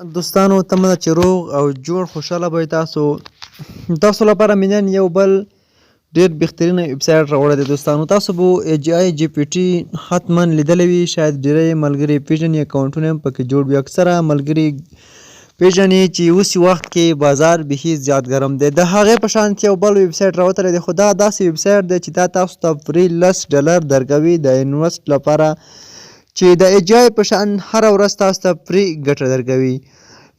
دوستانو تمه ده چې روغ او جوړ خوشحاله به تاسو لپاره مې نن یو بل ډېر بهترینه ویبسایټ راوړی دی. دوستانو تاسو به جی پی ټي حتما لیدلی وي، شاید ډېری ملګري پېژني، اکاونټونه هم پکې جوړ وي. اکثره ملګري پېژني چې اوس وخت کې بازار بیخي زیات ګرم دی. د هغې په شانتې یو بل ویبسایټ راوتلی دی، خو دا داسې ویبسایټ دی چې دا تاسو ته فري $10 درکوي د انویسټ لپاره، چې د اجای په شان هره ورځ تاسو ته فري ګټه درکوي.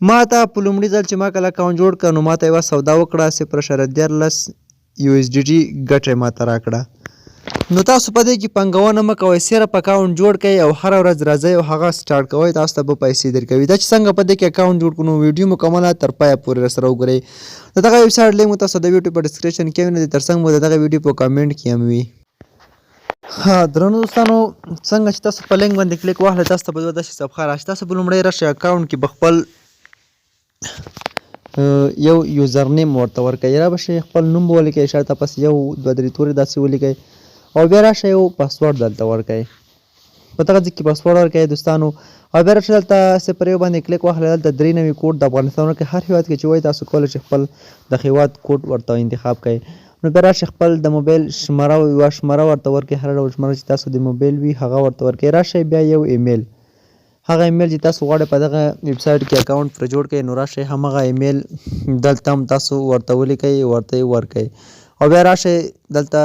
ما ته په لومړي ځل چې ما کله اکاونټ جوړ کړ نو ما ته یوه سودا وکړه، 0.13 USDT ګټه یې ما ته راکړه. نو تاسو په دې کې پانګونه مه کوئ، صرف اکاونټ جوړ کړئ او هره ورځ راځئ او هغه سټارټ کوئ، تاسو ته به پیسې درکوي. دا چې څنګه په دې کې اکاونټ جوړ کړو نو ویډیو مکمله تر پایه پورې راسره وګورئ. د دغه ویبسایټ لینک مو تاسو د ویډیو په ډسکرپشن کې وینئ، ترڅنګ مو د دغه ویډیو په کامنټ کې هم وي. درنو دوستانو، څنګه چې تاسو په لینک باندې کلیک واخلئ تاسو ته به داسې صفحه راشي. تاسو به لومړی راشئ اکاونټ کې به خپل یو یوزر نیم ورته ورکئ، را به شئ خپل نوم به ولیکئ، شاته پس 1 2 3 تورې داسې ولیکئ او بیا راشئ یو پاسورډ دلته ورکئ. په دغه ځای کې پاسورډ ورکئ دوستانو، او بیا راشئ دلته 0 باندې کلیک واخلئ. دلته 3 نوي کوډ د افغانستان کې هر هېواد کې چې وایي تاسو کولی شئ خپل د هېواد کوډ ورته انتخاب کړئ. نو بیا راشئ خپل د موبایل شماره یوه شماره ورته ورکړئ، هر ډول شماره چې تاسو د موبایل وي هغه ورته ورکړئ. راشئ بیا یو ایمیل، هغه ایمیل چې تاسو غواړئ په دغه ویبسایټ کې اکاونټ پر جوړ کړئ، نو راشئ همغه ایمیل دلته هم تاسو ورته ولیکئ، ورته یې ورکئ او بیا راشئ دلته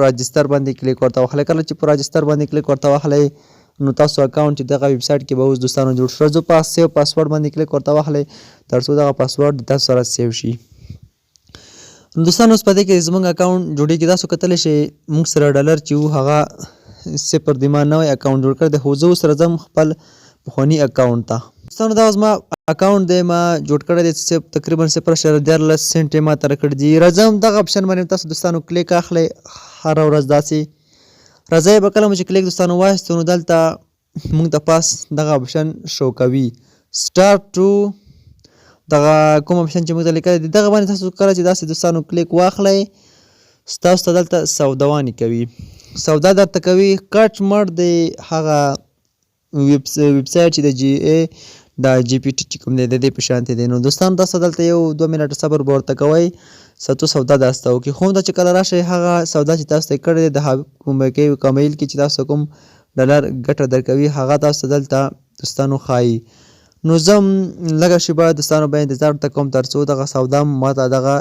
راجستر باندې کلیک ورته واخلئ. کله چې په راجستر باندې کلیک ورته واخلئ نو تاسو اکاونټ چې دغه ویبسایټ کې به اوس دوستانو جوړ شو. راځو په سیو پاسورډ باندې کلیک ورته واخلئ تر څو دغه پاسورډ تاسو سره سیو شي. دوستانو اوس په دې کې زموږ اکاونټ جوړېږي. تاسو کتلی شئ موږ سره ډالر چې وو هغه 0 د ما نوی اکاونټ جوړ کړی دی، خو زه اوس راځم خپل پخواني اکاونټ ته. دوستانو دا زما اکاونټ دی، ما جوړ کړی دی، تقریبا 0.13 سنټ یې ما ته راکړي دي. راځم دغه اپشن باندې تاسو دوستانو کلیک اخلئ، هره ورځ داسې راځئ. به کله مو چې کلیک دوستانو واخیستو نو دلته موږ ته پاس دغه اپشن شو کوي، سټارټ ټو دغه کوم اپشن چې موږ ته لیکلی دی، دغه باندې تاسو کله چې داسې دوستانو کلیک واخلئ ستاسو ته دلته سوداوانې کوي، سودا درته کوي. کټ مټ د هغه ویبسایټ چې د جی پی ټي چې کوم دی د دې په شانتې دی. نو دوستانو تاسو دلته 1-2 منټه صبر به ورته کوئ، سودا داسې ته وکړي. خو دا چې کله راشئ هغه سودا چې تاسو ته یې کړی دی د کومایل کې چې تاسو کوم ډالر ګټه درکوي هغه تاسو دلته دوستانو ښایي. نو زه هم لږه شېبه دوستانو به انتظار ورته کوم تر څو دغه سودا ما ته دغه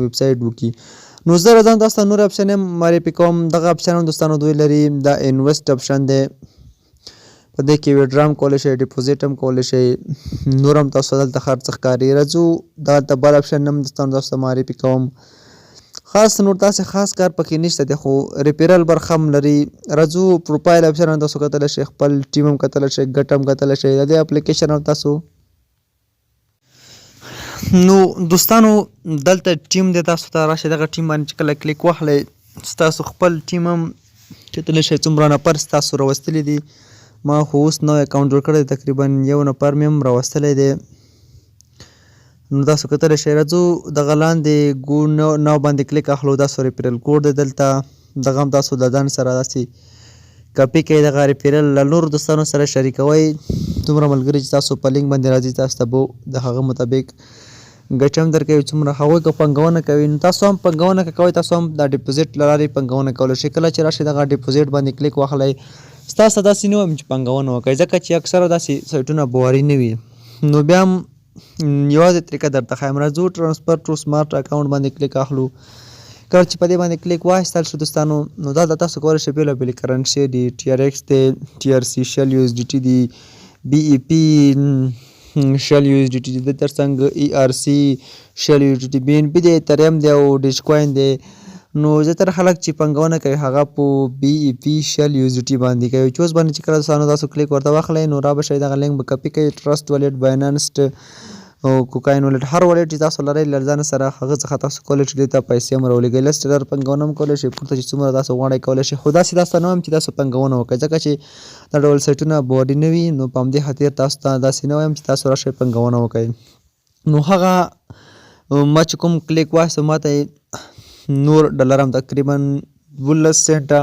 ویبسایټ وکړي. نو زه راځم تاسو ته نور اپشن هم معرفي کوم. دغه اپشن هم دوستانو دوی لري، دا انویسټ اپشن دی، په دې کې ویډرا هم کولی شئ، ډیپوزیټ هم کولی شئ، نور هم تاسو دلته خرڅ ښکاري. راځو دلته بل اپشن هم دوستانو تاسو ته معرفي کوم. خاص نور داسې خاص کار پکې نشته دی، خو ریپیرل برخه هم لري. راځو پروفایل اپشن هم تاسو کتلی شئ، خپل ټیم هم کتلی شئ، ګټه هم کتلی شئ، د دې اپلیکیشن هم تاسو. نو دوستانو دلته ټیم دی، تاسو ته راشئ دغه ټیم باندې چې کله کلیک واخلئ ستاسو خپل ټیم هم کتلی شئ څومره نفر ستاسو راوستلي دي. ما خو اوس نوی اکاونټ جوړ کړی دی، تقریبا 1 نفر مې هم راوستلی دی. نو تاسو کتلی شئ. راځو دغه لاندې ګو نو باندې کلیک اخلو، دا ریفرل کوډ دی دلته، دغه هم تاسو د ځان سره داسې کاپي کړئ، دغه ریفرل له نورو دوستانو سره شریکوئ. دومره ملګري چې تاسو په لینک باندې راځي تاسو ته به د هغه مطابق ګټه هم درکوي. څومره هغوی که پانګونه کوي نو تاسو هم پانګونه که کوئ، تاسو هم د ډیپوزیټ له لارې پانګونه کولی شئ. کله چې راشئ دغه ډیپوزیټ باندې کلیک واخلئ، ستاسو داسې نه وایم چې پانګونه وکړئ، ځکه چې اکثره داسې سایټونه باوري نه وي. نو بیا هم یوازې طریقه درته ښایم. راځو ټرانسفر ټو سمارټ اکاونټ باندې کلیک اخلو. کله چې په دې باندې کلیک واخیستل شو دوستانو نو دلته تاسو کولی شئ بېلابېلې کرنسي دي، TRX دی، TRC شل USDT دي، BEP شل USDT دي، د ترڅنګ ERC شل USDT، BNB دی، ایتریم دی او ډیج کوین دی. نو زیاتره خلک چې پانګونه کوي هغه په BEP شل USDT باندې کوي. چې اوس باندې چې کله دوستانو تاسو کلیک ورته واخلئ نو را به شئ دغه لینک به کاپي کوئ، ټرسټ والټ، باینانس او کوکاین والټ، هر والټ چې تاسو لرئ له ځان سره هغه څخه تاسو کولی شئ دې ته پیسې هم راولېږئ. $10 پانګونه هم کولی شئ، پورته چې څومره تاسو غواړئ کولی شئ. خو داسې تاسو ته نه وایم چې تاسو پانګونه وکړئ، ځکه چې دا ډول سایټونه باوري نه وي. نو په همدې خاطر تاسو ته داسې نه وایم چې تاسو راشئ پانګونه وکړئ. نو هغه ما چې کوم کلیک واخیستو ما ته نور ډالر هم تقریبا 12 سنټه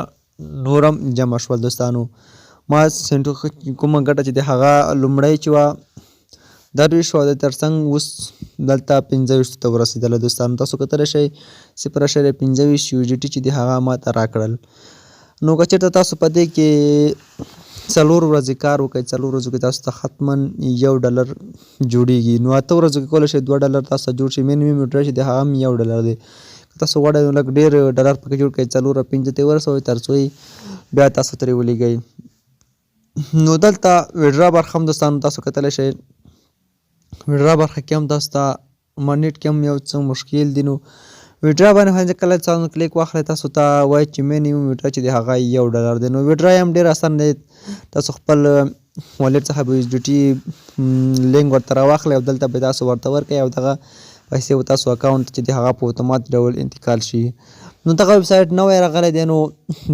نور هم جمع شول. دوستانو ما سنټو کومه ګټه چې د هغه لومړی چې وه درویش او د ترڅنګ اوس دلته 25 ته ورسېدله دوستانو. تاسو کتلی شئ 0.25 USDT چې دی هغه ماته راکړل. نو که چېرته تاسو په دې کې 4 ورځې کار وکړئ، 4 ورځو کې تاسو ته حتما $1 جوړېږي. نو 8 ورځو کې کولی شئ $2 تاسو ته جوړ شي. مینیمم ویډرا چې دی هغه هم $1 دی. که تاسو غواړئ نو لږ ډېر ډالر پکې جوړ کړئ، 4 او 5 ته یې ورسوئ تر څو بیا تاسو ترې ولیږئ. نو دلته ویډرا برخه هم دوستانو تاسو کتلی شئ، ویډرا برخه کې هم تاسو ته منیټ کې هم یو څه مشکل دي. نو ویډرا باندې کله څنګه کلیک واخلئ تاسو ته وایي چې مینیمم ویډرا چې دی هغه $1 دی. نو ویډرا یې هم ډېر اسان دی. تاسو خپل والټ څخه به USDT لینک ورته راواخلئ او دلته به تاسو ورته ورکړئ او دغه پیسې به تاسو اکاونټ چې دی هغه په اتومات ډول انتقال شي. نو دغه ویب سایټ نوی راغلی دی. نو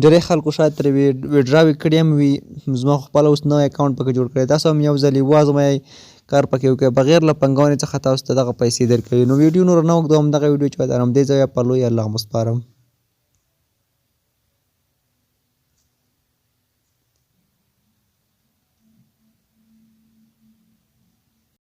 ډېری خلکو شاید ترې ویډراوې کړي هم وي. زما خو خپله اوس نوی اکاونټ پکې جوړ کړی. تاسو هم یو ځل یې وازمایئ، کار پکې وکړئ، بغیر له پنګونې څخه تاسو ته دغه پیسې درکوي. نو ویډیو نور نه اوږدوم، دغه ویډیو چې د همدې ځایه په لوی الله مو سپارم.